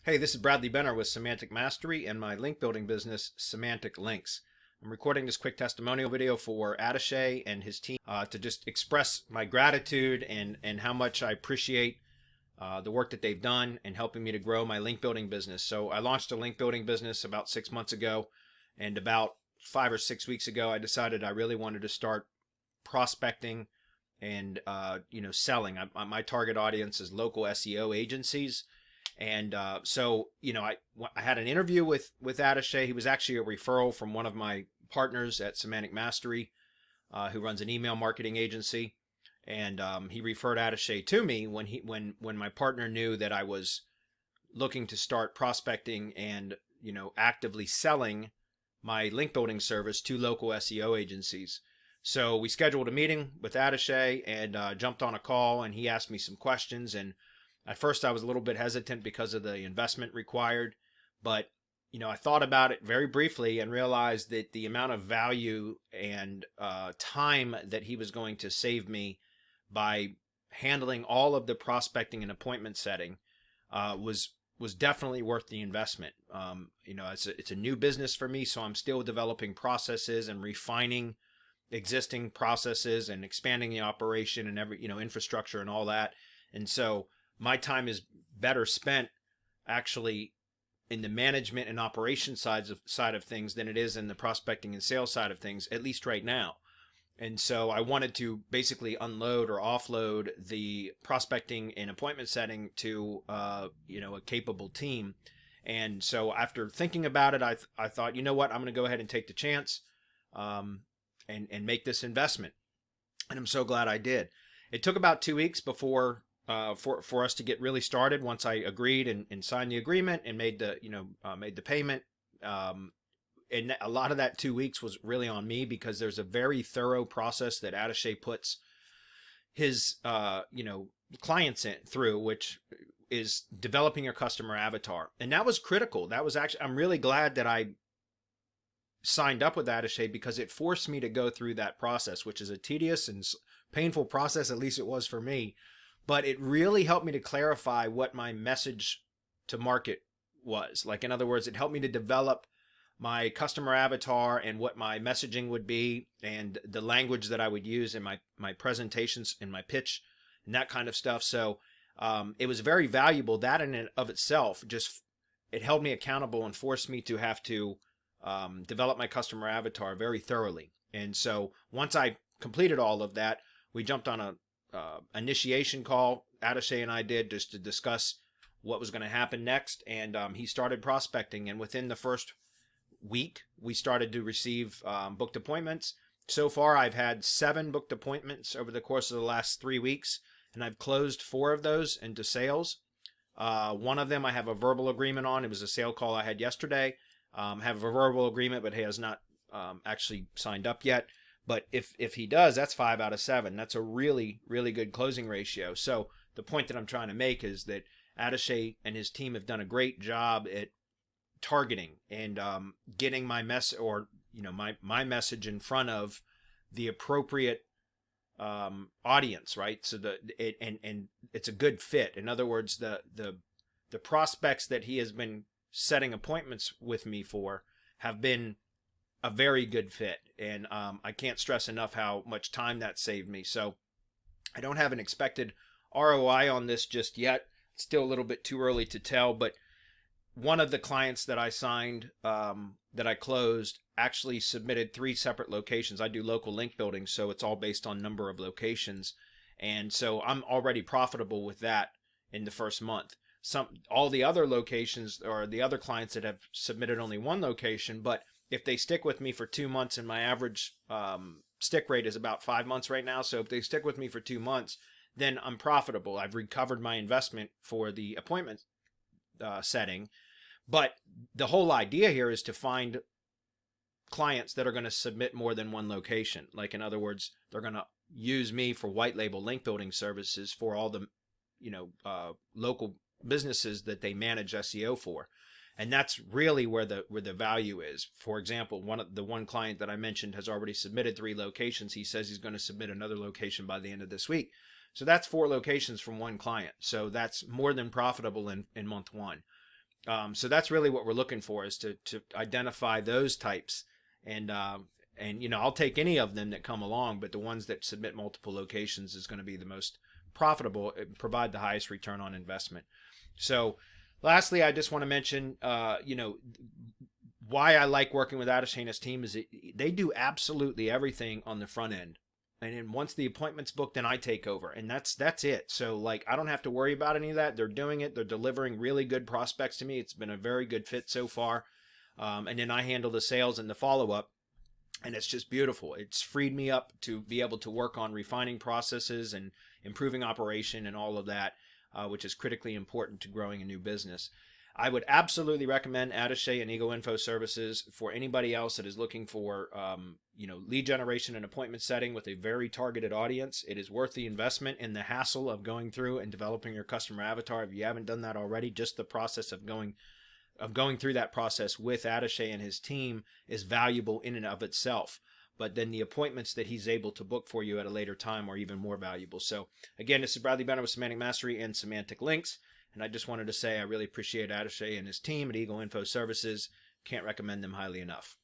Hey, this is Bradley Benner with Semantic Mastery and my link building business, Semantic Links. I'm recording this quick testimonial video for Atishay and his team to just express my gratitude and how much I appreciate the work that they've done in helping me to grow my link building business. So I launched a link building business about 6 months ago, and about 5 or 6 weeks ago, I decided I really wanted to start prospecting and selling. My target audience is local SEO agencies. And I had an interview with Atishay. He was actually a referral from one of my partners at Semantic Mastery, who runs an email marketing agency. And he referred Atishay to me when my partner knew that I was looking to start prospecting and actively selling my link building service to local SEO agencies. So we scheduled a meeting with Atishay and jumped on a call, and he asked me some questions. And at first I was a little bit hesitant because of the investment required, but I thought about it very briefly and realized that the amount of value and time that he was going to save me by handling all of the prospecting and appointment setting was definitely worth the investment. It's a new business for me, so I'm still developing processes and refining existing processes and expanding the operation and every infrastructure and all that. And so my time is better spent actually in the management and operation side of things than it is in the prospecting and sales side of things, at least right now. And so I wanted to basically unload or offload the prospecting and appointment setting to a capable team. And so after thinking about it, I thought, you know what, I'm going to go ahead and take the chance and make this investment. And I'm so glad I did. It took about 2 weeks before for us to get really started. Once I agreed and signed the agreement and made the payment, and a lot of that 2 weeks was really on me because there's a very thorough process that Atishay puts his clients through, which is developing your customer avatar, and that was critical. That was actually, I'm really glad that I signed up with Atishay because it forced me to go through that process, which is a tedious and painful process. At least it was for me. But it really helped me to clarify what my message to market was. Like, in other words, it helped me to develop my customer avatar and what my messaging would be and the language that I would use in my presentations, in my pitch, and that kind of stuff. So it was very valuable. That in and of itself, it held me accountable and forced me to have to develop my customer avatar very thoroughly. And so once I completed all of that, we jumped on a initiation call, Atishay and I did, just to discuss what was going to happen next. And he started prospecting, and within the first week we started to receive booked appointments. So far I've had 7 booked appointments over the course of the last 3 weeks, and I've closed 4 of those into sales. One of them I have a verbal agreement on. It was a sale call I had yesterday. Have a verbal agreement, but he has not actually signed up yet. But if he does, that's 5 out of 7. That's a really, really good closing ratio. So the point that I'm trying to make is that Atishay and his team have done a great job at targeting and getting my my message in front of the appropriate audience, right? So and it's a good fit. In other words, the prospects that he has been setting appointments with me for have been a very good fit, and I can't stress enough how much time that saved me. So I don't have an expected ROI on this just yet. It's still a little bit too early to tell, but one of the clients that I signed, that I closed, actually submitted 3 separate locations. I do local link building, so it's all based on number of locations, and so I'm already profitable with that in the first month. All the other locations, or the other clients that have submitted only 1 location, but if they stick with me for 2 months, and my average stick rate is about 5 months right now, so if they stick with me for 2 months, then I'm profitable. I've recovered my investment for the appointment setting. But the whole idea here is to find clients that are going to submit more than 1 location. Like, in other words, they're going to use me for white label link building services for all the local businesses that they manage SEO for. And that's really where the value is. For example, one client that I mentioned has already submitted 3 locations. He says he's going to submit another location by the end of this week. So that's 4 locations from 1 client. So that's more than profitable in month 1. So that's really what we're looking for, is to identify those types. And I'll take any of them that come along, but the ones that submit multiple locations is going to be the most profitable, provide the highest return on investment. So lastly, I just want to mention, why I like working with Atishay and his team is they do absolutely everything on the front end. And then once the appointment's booked, then I take over, and that's it. So like, I don't have to worry about any of that. They're doing it. They're delivering really good prospects to me. It's been a very good fit so far. And then I handle the sales and the follow-up, and it's just beautiful. It's freed me up to be able to work on refining processes and improving operation and all of that, which is critically important to growing a new business. I would absolutely recommend Atishay and Ego Info Services for anybody else that is looking for, lead generation and appointment setting with a very targeted audience. It is worth the investment and the hassle of going through and developing your customer avatar. If you haven't done that already, just the process of going through that process with Atishay and his team is valuable in and of itself. But then the appointments that he's able to book for you at a later time are even more valuable. So again, this is Bradley Benner with Semantic Mastery and Semantic Links. And I just wanted to say I really appreciate Atishay and his team at Ego Info Services. Can't recommend them highly enough.